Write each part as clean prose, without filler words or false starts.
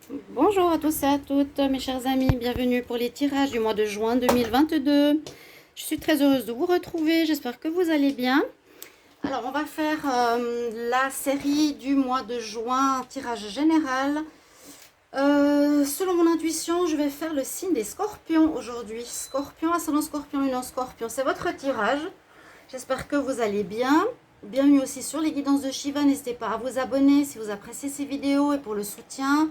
Bonjour à tous et à toutes, mes chers amis. Bienvenue pour les tirages du mois de juin 2022. Je suis très heureuse de vous retrouver. J'espère que vous allez bien. Alors, on va faire la série du mois de juin, tirage général. Selon mon intuition, je vais faire le signe des scorpions aujourd'hui. Scorpion, ascendant scorpion, lunan scorpion. C'est votre tirage. J'espère que vous allez bien. Bienvenue aussi sur les guidances de Shiva. N'hésitez pas à vous abonner si vous appréciez ces vidéos et pour le soutien.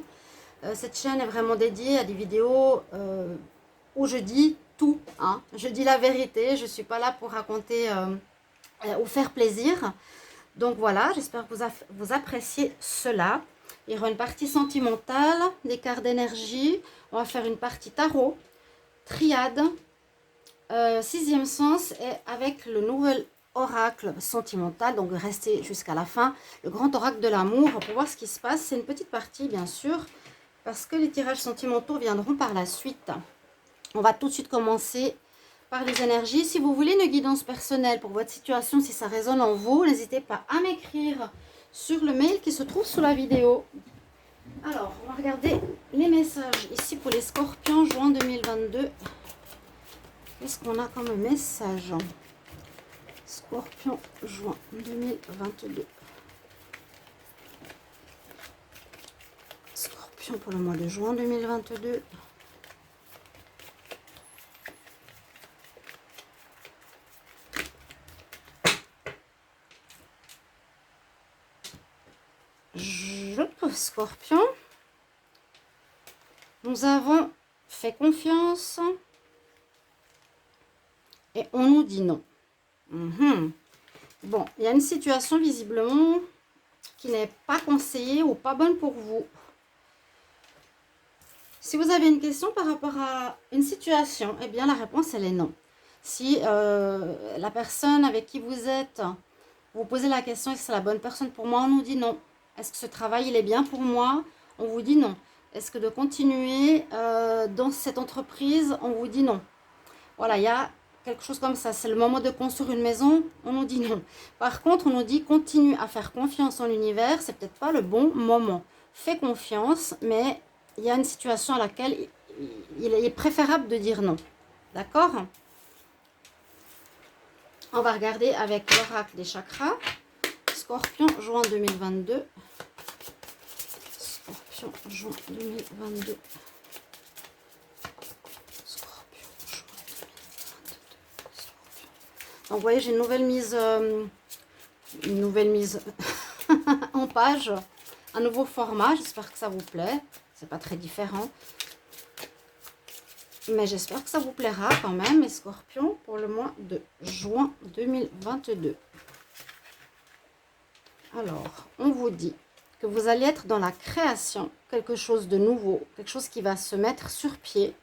Cette chaîne est vraiment dédiée à des vidéos où je dis tout, hein. Je dis la vérité, je ne suis pas là pour raconter ou faire plaisir. Donc voilà, j'espère que vous appréciez cela. Il y aura une partie sentimentale, des cartes d'énergie. On va faire une partie tarot, triade, sixième sens et avec le nouvel oracle sentimental. Donc restez jusqu'à la fin. Le grand oracle de l'amour pour voir ce qui se passe. C'est une petite partie bien sûr, parce que les tirages sentimentaux viendront par la suite. On va tout de suite commencer par les énergies. Si vous voulez une guidance personnelle pour votre situation, si ça résonne en vous, n'hésitez pas à m'écrire sur le mail qui se trouve sous la vidéo. Alors, on va regarder les messages ici pour les scorpions, juin 2022. Qu'est-ce qu'on a comme message? Scorpion, juin 2022. Scorpion pour le mois de juin 2022. Scorpion, nous avons fait confiance et on nous dit non. Bon, il y a une situation visiblement qui n'est pas conseillée ou pas bonne pour vous. Si vous avez une question par rapport à une situation, eh bien la réponse elle est non. Si la personne avec qui vous êtes, vous posez la question est-ce que c'est la bonne personne pour moi, on nous dit non. Est-ce que ce travail il est bien pour moi? On vous dit non. Est-ce que de continuer dans cette entreprise? On vous dit non. Voilà, il y a quelque chose comme ça. C'est le moment de construire une maison, on nous dit non. Par contre, on nous dit continue à faire confiance en l'univers. C'est peut-être pas le bon moment. Fais confiance, mais il y a une situation à laquelle il est préférable de dire non. D'accord? On va regarder avec l'oracle des chakras. Scorpion, juin 2022. Scorpion, juin 2022. Scorpion, juin 2022. Scorpion. Donc, vous voyez, j'ai une nouvelle mise en page. Un nouveau format. J'espère que ça vous plaît. C'est pas très différent. Mais j'espère que ça vous plaira quand même, les scorpions, pour le mois de juin 2022. Alors, on vous dit que vous allez être dans la création, quelque chose de nouveau, quelque chose qui va se mettre sur pied.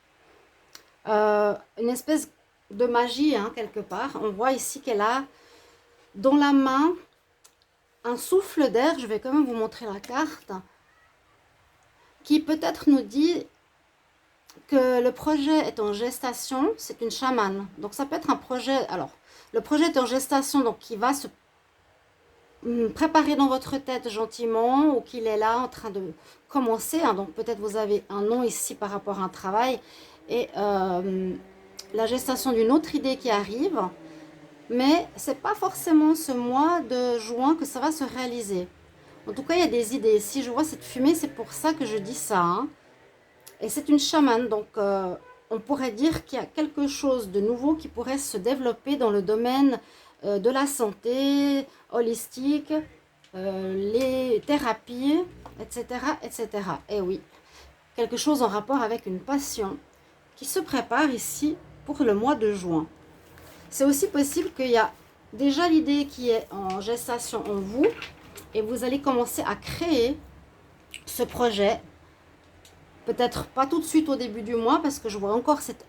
Une espèce de magie, hein, quelque part. On voit ici qu'elle a dans la main un souffle d'air. Je vais quand même vous montrer la carte. Qui peut-être nous dit que le projet est en gestation. C'est une chamane. Donc ça peut être un projet. Alors, le projet est en gestation, donc qui va se préparer dans votre tête gentiment, ou qu'il est là en train de commencer, hein. Donc peut-être vous avez un nom ici par rapport à un travail et la gestation d'une autre idée qui arrive, mais c'est pas forcément ce mois de juin que ça va se réaliser. En tout cas, il y a des idées. Si je vois cette fumée, c'est pour ça que je dis ça, hein. Et c'est une chamane, donc on pourrait dire qu'il y a quelque chose de nouveau qui pourrait se développer dans le domaine de la santé, holistique, les thérapies, etc., etc. Et oui, quelque chose en rapport avec une passion qui se prépare ici pour le mois de juin. C'est aussi possible qu'il y a déjà l'idée qui est en gestation en vous et vous allez commencer à créer ce projet. Peut-être pas tout de suite au début du mois parce que je vois encore cette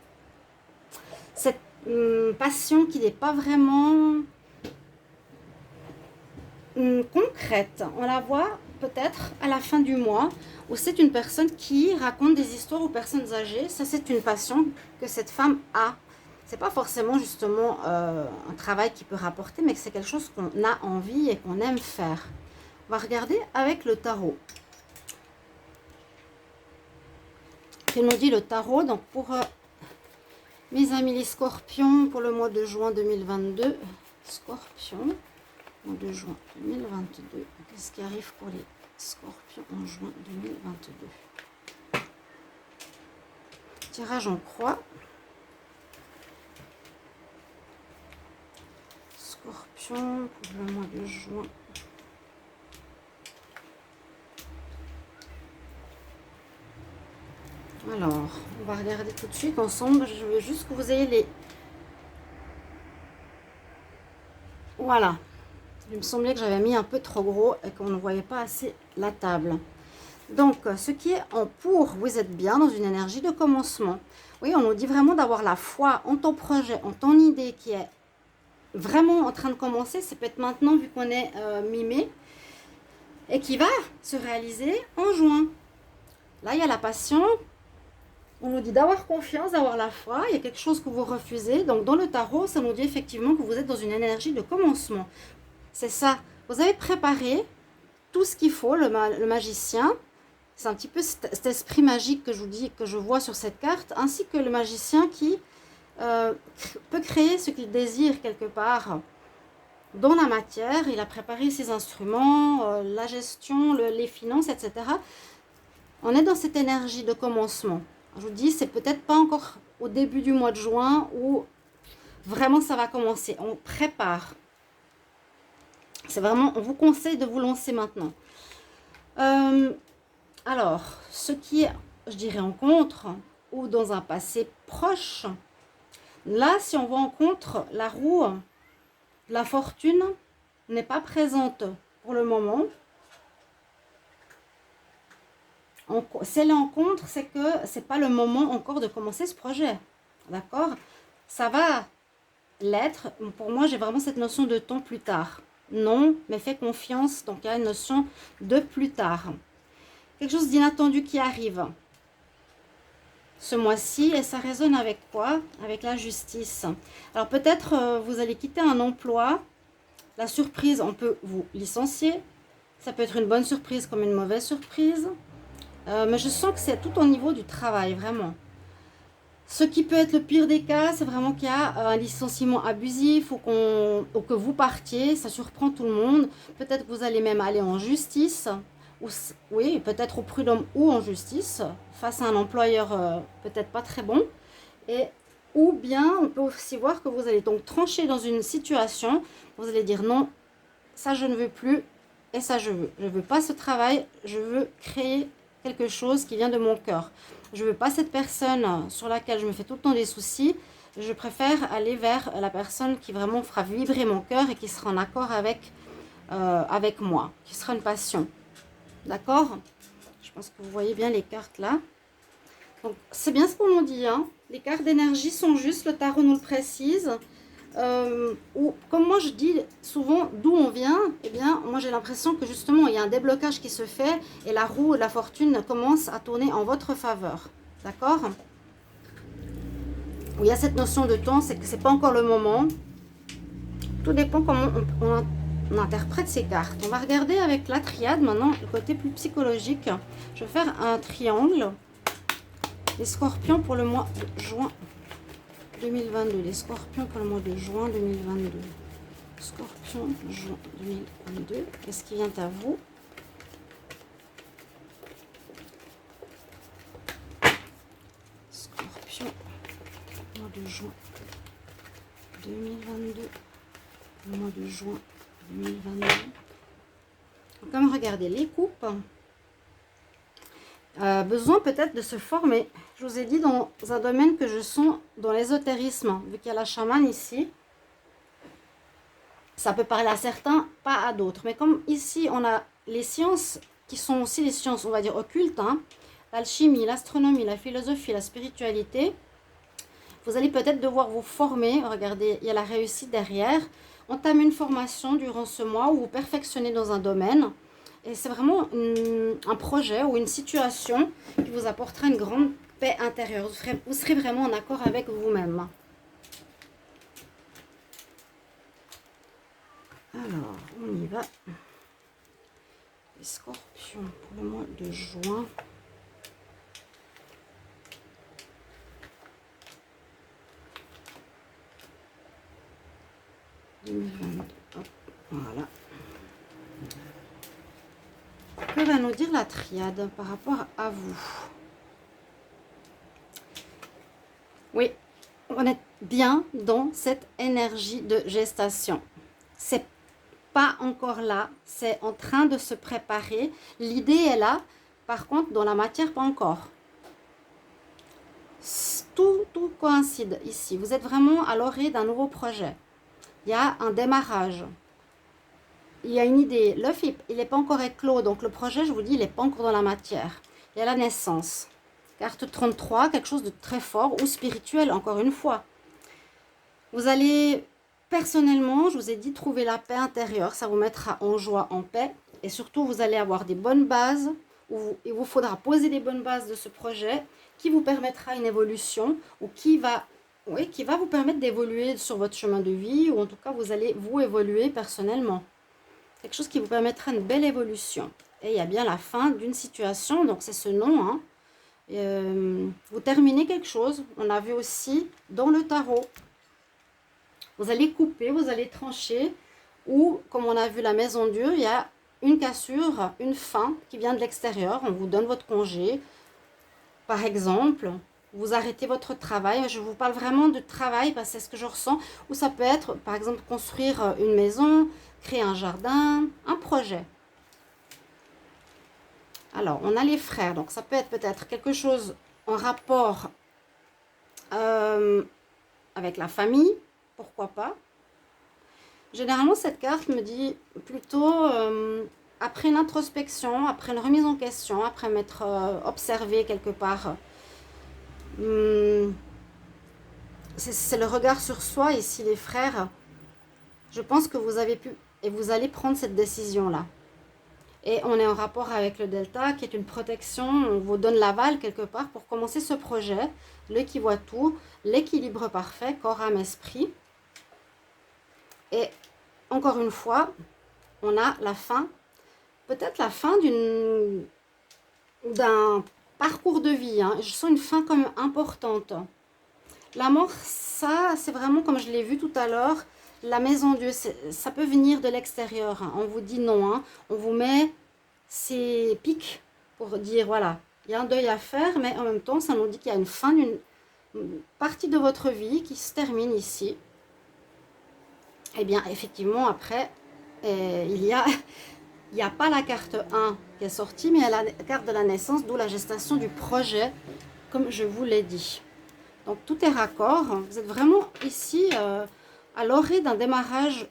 passion qui n'est pas vraiment concrète. On la voit peut-être à la fin du mois où c'est une personne qui raconte des histoires aux personnes âgées. Ça, c'est une passion que cette femme a. C'est pas forcément justement un travail qui peut rapporter, mais que c'est quelque chose qu'on a envie et qu'on aime faire. On va regarder avec le tarot. que nous dit le tarot. Donc pour mes amis les scorpions, pour le mois de juin 2022, scorpion, mois de juin 2022, qu'est-ce qui arrive pour les scorpions en juin 2022? Tirage en croix. Scorpion pour le mois de juin. Alors, on va regarder tout de suite ensemble. Je veux juste que vous ayez les... Voilà. Il me semblait que j'avais mis un peu trop gros et qu'on ne voyait pas assez la table. Donc, ce qui est en pour, vous êtes bien dans une énergie de commencement. Oui, on nous dit vraiment d'avoir la foi en ton projet, en ton idée qui est vraiment en train de commencer. C'est peut-être maintenant vu qu'on est mi-mai et qui va se réaliser en juin. Là, il y a la passion. On nous dit d'avoir confiance, d'avoir la foi. Il y a quelque chose que vous refusez. Donc, dans le tarot, ça nous dit effectivement que vous êtes dans une énergie de commencement. C'est ça. Vous avez préparé tout ce qu'il faut, le magicien. C'est un petit peu cet esprit magique que je vous dis, que je vois sur cette carte, ainsi que le magicien qui peut créer ce qu'il désire quelque part dans la matière. Il a préparé ses instruments, la gestion, les finances, etc. On est dans cette énergie de commencement. Je vous dis, c'est peut-être pas encore au début du mois de juin où vraiment ça va commencer. On prépare. C'est vraiment, on vous conseille de vous lancer maintenant. Alors, ce qui est, je dirais, en contre ou dans un passé proche, là, si on voit en contre, la roue, la fortune n'est pas présente pour le moment. Si elle est en contre, c'est que c'est pas le moment encore de commencer ce projet. D'accord? Ça va l'être. Pour moi, j'ai vraiment cette notion de temps plus tard. Non, mais fais confiance. Donc, il y a une notion de plus tard. Quelque chose d'inattendu qui arrive ce mois-ci. Et ça résonne avec quoi? Avec la justice. Alors, peut-être vous allez quitter un emploi. La surprise, on peut vous licencier. Ça peut être une bonne surprise comme une mauvaise surprise. Mais je sens que c'est tout au niveau du travail, vraiment. Ce qui peut être le pire des cas, c'est vraiment qu'il y a un licenciement abusif ou que vous partiez. Ça surprend tout le monde. Peut-être que vous allez même aller en justice. Oui, peut-être au prud'homme ou en justice, face à un employeur peut-être pas très bon. Ou bien, on peut aussi voir que vous allez donc trancher dans une situation. Vous allez dire non, ça je ne veux plus et ça je veux. Je ne veux pas ce travail, je veux créer quelque chose qui vient de mon cœur. Je ne veux pas cette personne sur laquelle je me fais tout le temps des soucis. Je préfère aller vers la personne qui vraiment fera vibrer mon cœur et qui sera en accord avec moi, qui sera une passion. D'accord? Je pense que vous voyez bien les cartes là. Donc, c'est bien ce qu'on nous dit. Hein. Les cartes d'énergie sont justes, le tarot nous le précise. Comme moi je dis souvent d'où on vient, eh bien moi j'ai l'impression que justement il y a un déblocage qui se fait et la roue de la fortune commence à tourner en votre faveur. D'accord? Il y a cette notion de temps, c'est que c'est pas encore le moment. Tout dépend comment on interprète ces cartes. On va regarder avec la triade maintenant, le côté plus psychologique. Je vais faire un triangle. Les scorpions pour le mois de juin 2022. Les scorpions pour le mois de juin 2022. Scorpion, juin 2022. Qu'est-ce qui vient à vous? Scorpion, mois de juin 2022. Le mois de juin 2022. Comme regardez les coupes. Besoin peut-être de se former. Je vous ai dit dans un domaine que je sens dans l'ésotérisme, vu qu'il y a la chamane ici. Ça peut parler à certains, pas à d'autres. Mais comme ici, on a les sciences qui sont aussi les sciences, on va dire occultes, hein, l'alchimie, l'astronomie, la philosophie, la spiritualité, vous allez peut-être devoir vous former. Regardez, il y a la réussite derrière. Entamer une formation durant ce mois où vous perfectionnez dans un domaine. Et c'est vraiment un projet ou une situation qui vous apportera une grande paix intérieure. Vous serez vraiment en accord avec vous-même. Alors, on y va. Les scorpions pour le mois de juin. 2022. Hop, voilà. Que va nous dire la triade par rapport à vous? Oui, on est bien dans cette énergie de gestation. C'est pas encore là, c'est en train de se préparer. L'idée est là, par contre, dans la matière, pas encore. Tout coïncide ici. Vous êtes vraiment à l'orée d'un nouveau projet. Il y a un démarrage. Il y a une idée. L'œuf, il n'est pas encore éclos, donc le projet, je vous dis, il n'est pas encore dans la matière. Il y a la naissance. Carte 33, quelque chose de très fort ou spirituel, encore une fois. Vous allez, personnellement, je vous ai dit, trouver la paix intérieure. Ça vous mettra en joie, en paix. Et surtout, vous allez avoir des bonnes bases. Il vous faudra poser les bonnes bases de ce projet qui vous permettra une évolution ou qui va vous permettre d'évoluer sur votre chemin de vie, ou en tout cas, vous allez vous évoluer personnellement. Quelque chose qui vous permettra une belle évolution. Et il y a bien la fin d'une situation, donc c'est ce nom, hein. Vous terminez quelque chose. On a vu aussi dans le tarot. Vous allez couper, vous allez trancher, ou comme on a vu la maison dure, il y a une cassure, une fin qui vient de l'extérieur. On vous donne votre congé. Par exemple, vous arrêtez votre travail. Je vous parle vraiment de travail parce que c'est ce que je ressens. Ou ça peut être, par exemple, construire une maison, créer un jardin, un projet. Alors, on a les frères. Donc, ça peut être peut-être quelque chose en rapport avec la famille. Pourquoi pas. Généralement, cette carte me dit plutôt, après une introspection, après une remise en question, après m'être observé quelque part, c'est le regard sur soi. Ici, les frères, je pense que vous avez pu et vous allez prendre cette décision-là. Et on est en rapport avec le delta, qui est une protection. On vous donne l'aval quelque part pour commencer ce projet. Le qui voit tout, l'équilibre parfait, corps, âme, esprit. Et encore une fois, on a la fin, peut-être la fin d'un parcours de vie. Hein. Je sens une fin comme importante. La mort, ça, c'est vraiment comme je l'ai vu tout à l'heure. La maison Dieu, ça peut venir de l'extérieur. Hein. On vous dit non. Hein. On vous met ces pics pour dire, voilà, il y a un deuil à faire, mais en même temps, ça nous dit qu'il y a une fin d'une partie de votre vie qui se termine ici. Eh bien, effectivement, après, il n'y a pas la carte 1 qui est sortie, mais il y a la carte de la naissance, d'où la gestation du projet, comme je vous l'ai dit. Donc, tout est raccord. Vous êtes vraiment ici à l'orée d'un démarrage,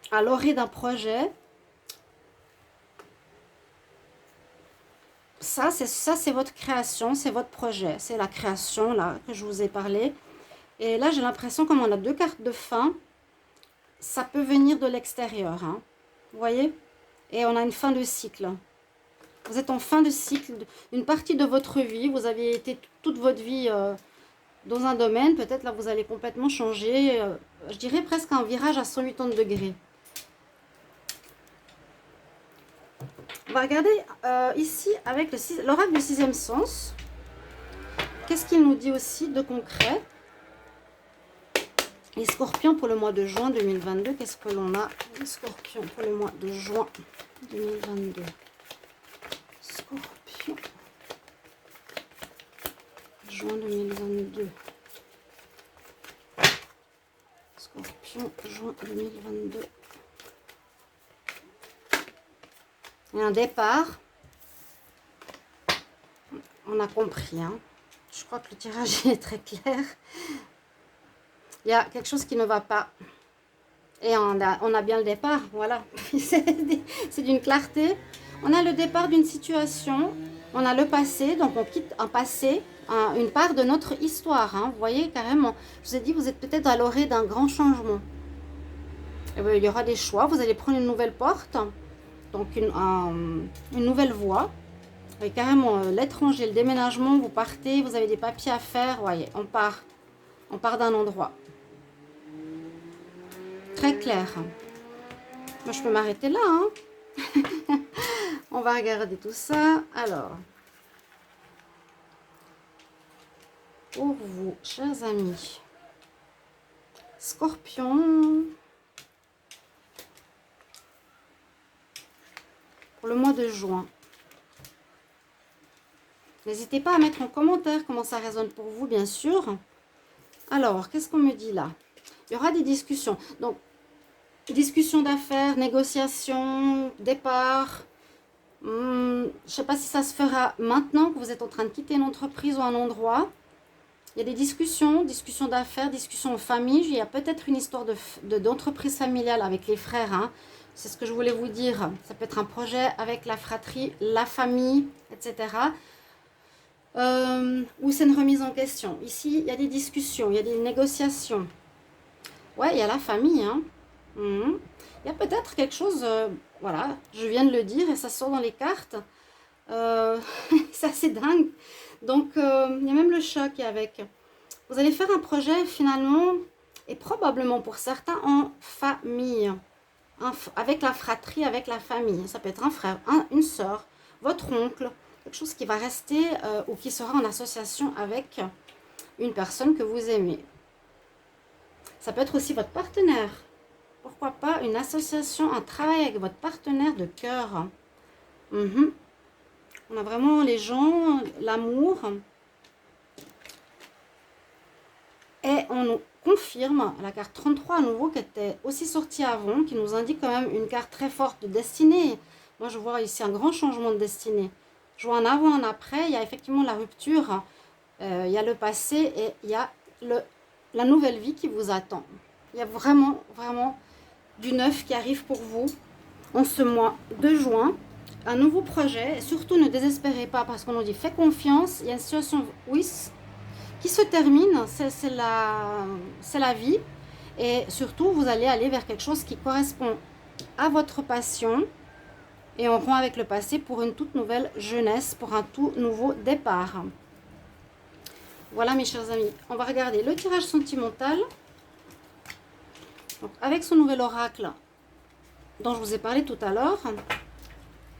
à l'orée d'un projet. Ça, c'est votre création, c'est votre projet. C'est la création, là, que je vous ai parlé. Et là, j'ai l'impression, comme on a deux cartes de fin, ça peut venir de l'extérieur. Hein. Vous voyez? Et on a une fin de cycle. Vous êtes en fin de cycle, une partie de votre vie. Vous avez été toute votre vie dans un domaine. Peut-être là, vous allez complètement changer. Je dirais presque un virage à 180 degrés. On va regarder ici avec l'oracle du sixième sens. Qu'est-ce qu'il nous dit aussi de concret? Les scorpions pour le mois de juin 2022. Qu'est-ce que l'on a? Les scorpions pour le mois de juin 2022. Scorpion. Juin 2022. Scorpion, juin 2022. Il y a un départ. On a compris. Hein. Je crois que le tirage est très clair. Il y a quelque chose qui ne va pas. Et on a bien le départ. Voilà. C'est d'une clarté. On a le départ d'une situation. On a le passé. Donc, on quitte un passé, une part de notre histoire. Hein, vous voyez, carrément. Je vous ai dit, vous êtes peut-être à l'orée d'un grand changement. Et bien, il y aura des choix. Vous allez prendre une nouvelle porte. Donc, une nouvelle voie. Et carrément, l'étranger, le déménagement, vous partez, vous avez des papiers à faire. Voyez, on part d'un endroit. Très clair. Moi, je peux m'arrêter là. Hein. On va regarder tout ça. Alors, pour vous, chers amis, Scorpion. Pour le mois de juin. N'hésitez pas à mettre en commentaire comment ça résonne pour vous, bien sûr. Alors, qu'est-ce qu'on me dit là? Il y aura des discussions. Donc, discussion d'affaires, négociation, départ. Je ne sais pas si ça se fera maintenant que vous êtes en train de quitter une entreprise ou un endroit. Il y a des discussions d'affaires, discussions en famille. Il y a peut-être une histoire d'entreprise familiale avec les frères. Hein. C'est ce que je voulais vous dire. Ça peut être un projet avec la fratrie, la famille, etc. Ou c'est une remise en question. Ici, il y a des discussions, il y a des négociations. Ouais, il y a la famille. Hein. Il y a peut-être quelque chose, voilà, je viens de le dire et ça sort dans les cartes. C'est assez dingue. Donc, il y a même le chat qui est avec. Vous allez faire un projet finalement, et probablement pour certains en famille. Avec la fratrie, avec la famille. Ça peut être un frère, une soeur, votre oncle. Quelque chose qui va rester ou qui sera en association avec une personne que vous aimez. Ça peut être aussi votre partenaire. Pourquoi pas une association, un travail avec votre partenaire de cœur. On a vraiment les gens, l'amour. Et on nous confirme la carte 33 à nouveau qui était aussi sortie avant, qui nous indique quand même une carte très forte de destinée. Moi je vois ici un grand changement de destinée. Je vois un avant, un après, il y a effectivement la rupture, il y a le passé et il y a la nouvelle vie qui vous attend. Il y a vraiment, vraiment du neuf qui arrive pour vous en ce mois de juin. Un nouveau projet, surtout ne désespérez pas parce qu'on nous dit fais confiance, il y a une situation qui se termine, c'est la vie et surtout vous allez aller vers quelque chose qui correspond à votre passion. Et on rompt avec le passé pour une toute nouvelle jeunesse, pour un tout nouveau départ. Voilà mes chers amis, on va regarder le tirage sentimental. Donc, avec ce nouvel oracle dont je vous ai parlé tout à l'heure,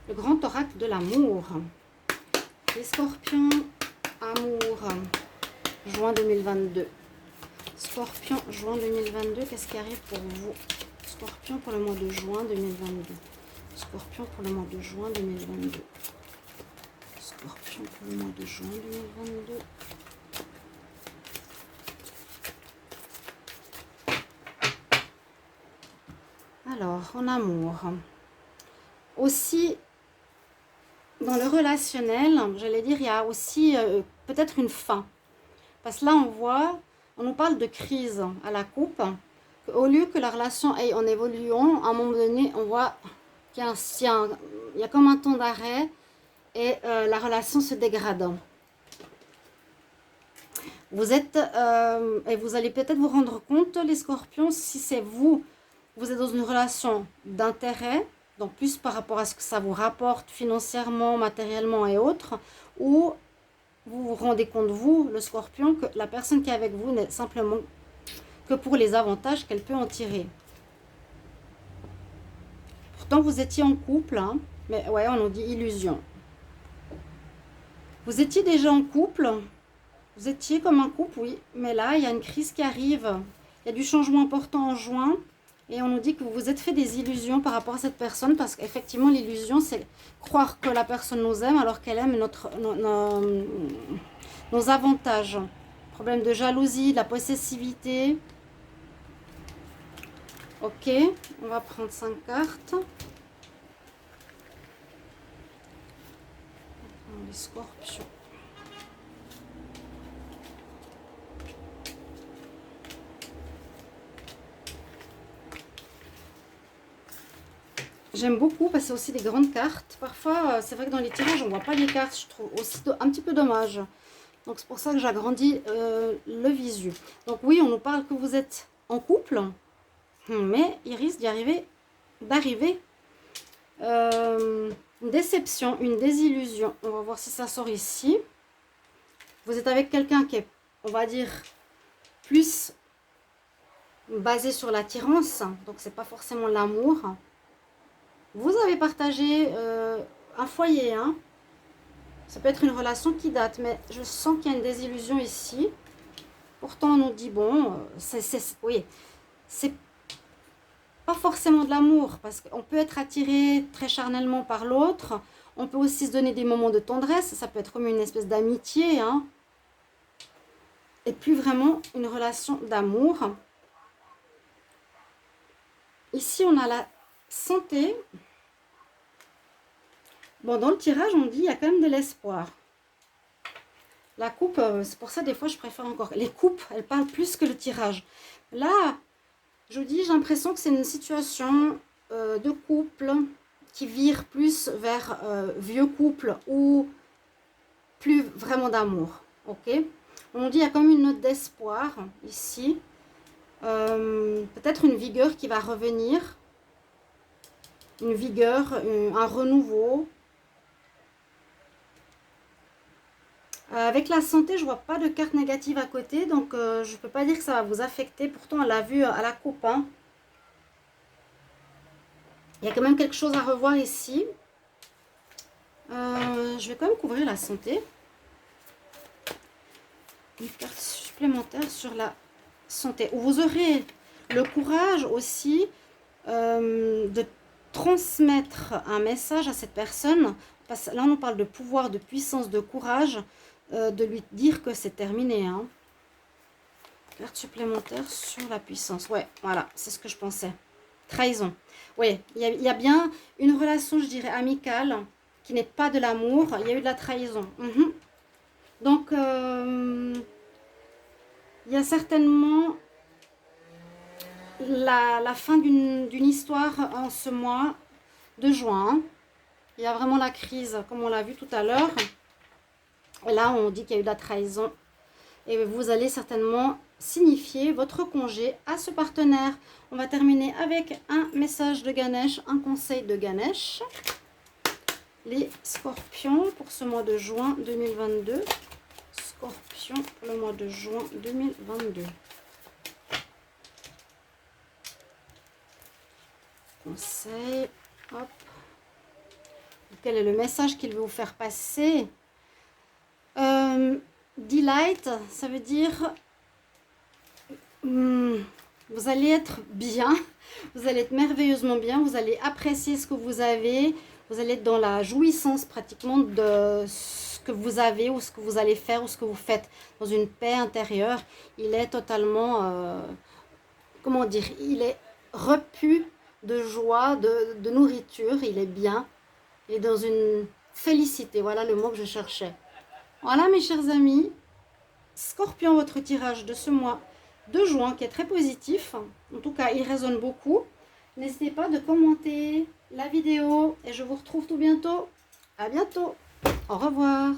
le grand oracle de l'amour. Les scorpions, amour, juin 2022. Scorpion, juin 2022, qu'est-ce qui arrive pour vous? Scorpion pour le mois de juin 2022. Scorpion pour le mois de juin 2022. Scorpion pour le mois de juin 2022. Alors, en amour. Aussi, dans le relationnel, j'allais dire, il y a aussi peut-être une fin. Parce que là, on nous parle de crise à la coupe. Au lieu que la relation aille en évoluant, à un moment donné, on voit il y a comme un temps d'arrêt et la relation se dégrade. Vous êtes, et vous allez peut-être vous rendre compte, les scorpions, si c'est vous êtes dans une relation d'intérêt, donc plus par rapport à ce que ça vous rapporte financièrement, matériellement et autres, ou vous vous rendez compte, vous, le scorpion, que la personne qui est avec vous n'est simplement que pour les avantages qu'elle peut en tirer. Pourtant, vous étiez en couple, hein, mais ouais, on nous dit illusion. Vous étiez déjà en couple, vous étiez comme un couple, oui, mais là, il y a une crise qui arrive. Il y a du changement important en juin, et on nous dit que vous vous êtes fait des illusions par rapport à cette personne, parce qu'effectivement, l'illusion, c'est croire que la personne nous aime alors qu'elle aime nos avantages. Problème de jalousie, de la possessivité. Ok, on va prendre 5 cartes. Les scorpions. J'aime beaucoup parce que c'est aussi des grandes cartes. Parfois, c'est vrai que dans les tirages, on ne voit pas les cartes. Je trouve aussi un petit peu dommage. Donc, c'est pour ça que j'agrandis le visu. Donc, oui, on nous parle que vous êtes en couple. Mais il risque d'arriver une déception, une désillusion. On va voir si ça sort ici. Vous êtes avec quelqu'un qui est, on va dire, plus basé sur l'attirance. Donc, c'est pas forcément l'amour. Vous avez partagé un foyer. Hein. Ça peut être une relation qui date, mais je sens qu'il y a une désillusion ici. Pourtant, on nous dit, bon, oui, c'est pas forcément de l'amour, parce qu'on peut être attiré très charnellement par l'autre. On peut aussi se donner des moments de tendresse, ça peut être comme une espèce d'amitié, hein, et plus vraiment une relation d'amour. Ici, on a la santé. Bon, dans le tirage, on dit il y a quand même de l'espoir. La coupe, c'est pour ça des fois je préfère encore. Les coupes, elles parlent plus que le tirage. Là, je vous dis, j'ai l'impression que c'est une situation de couple qui vire plus vers vieux couple ou plus vraiment d'amour. Ok? On dit il y a comme une note d'espoir ici. Peut-être une vigueur qui va revenir. Une vigueur, un renouveau. Avec la santé, je vois pas de carte négative à côté, donc je ne peux pas dire que ça va vous affecter. Pourtant, on l'a vu à la coupe. Hein. Il y a quand même quelque chose à revoir ici. Je vais quand même couvrir la santé. Une carte supplémentaire sur la santé. Où vous aurez le courage aussi de transmettre un message à cette personne. Parce que là, on parle de pouvoir, de puissance, de courage. De lui dire que c'est terminé. Hein. Carte supplémentaire sur la puissance. Ouais, voilà, c'est ce que je pensais. Trahison. Oui, il y a bien une relation, je dirais, amicale, qui n'est pas de l'amour. Il y a eu de la trahison. Donc, il y a certainement la fin d'une histoire en ce mois de juin. Il y a vraiment la crise, comme on l'a vu tout à l'heure. Et là, on dit qu'il y a eu de la trahison. Et vous allez certainement signifier votre congé à ce partenaire. On va terminer avec un message de Ganesh, un conseil de Ganesh. Les scorpions pour ce mois de juin 2022. Scorpion pour le mois de juin 2022. Conseil. Hop. Quel est le message qu'il veut vous faire passer? Delight, ça veut dire vous allez être bien, vous allez être merveilleusement bien, vous allez apprécier ce que vous avez, vous allez être dans la jouissance pratiquement de ce que vous avez ou ce que vous allez faire ou ce que vous faites, dans une paix intérieure. Il est totalement, comment dire, il est repu de joie, de nourriture, il est bien, il est dans une félicité, voilà le mot que je cherchais. Voilà mes chers amis, Scorpion, votre tirage de ce mois de juin qui est très positif. En tout cas, il résonne beaucoup. N'hésitez pas de commenter la vidéo et je vous retrouve tout bientôt. À bientôt. Au revoir.